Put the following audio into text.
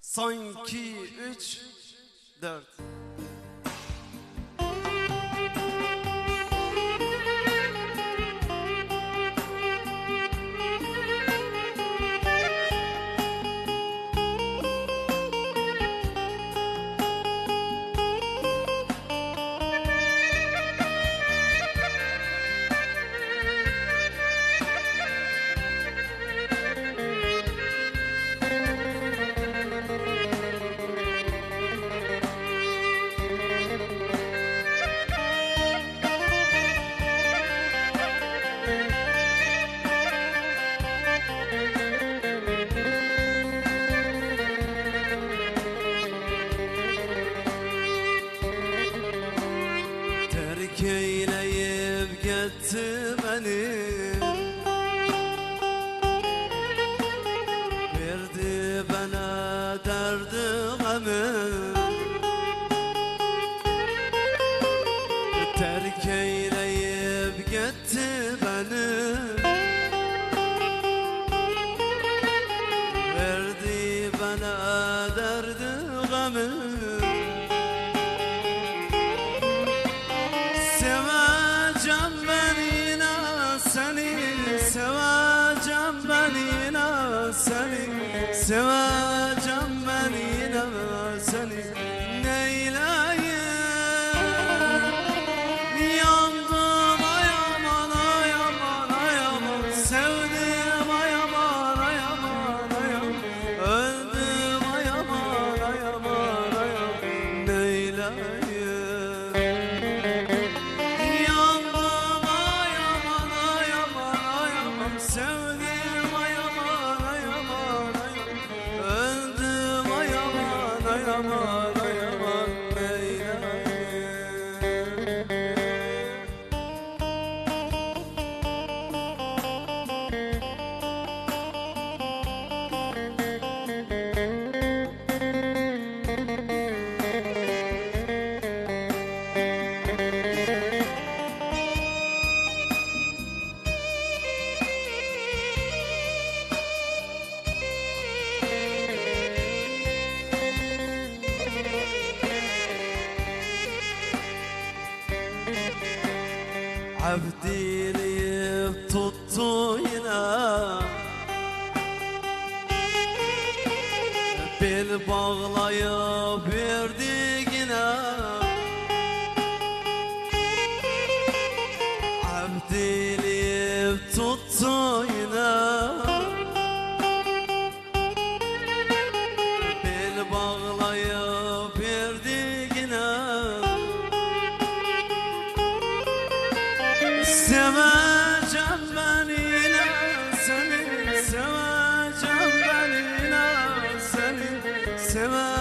Sanki 3, 4. Terk eyleyip gitti beni, verdi bana derdi gemi. Terk eyleyip gitti beni, verdi bana derdi gemi. Seveceğim ben yine seni, seveceğim ben yine seni, seveceğim ben yine seni. Neyleyim, yandım ay aman ay aman ay aman, sevdim ay aman ay aman ay aman, öldüm ay aman ay aman ay aman. Neyleyim, sevdim ay aman ay aman ay aman, öldüm ay aman ay aman ay aman. Neyleyim. Abdiliyip tuttu yine, bel bağlayıp verdi yine. Abdiliyip tuttu yine, bel bağlayıp verdi yine. Seveceğim ben yine seni, seveceğim ben yine seni, seveceğim.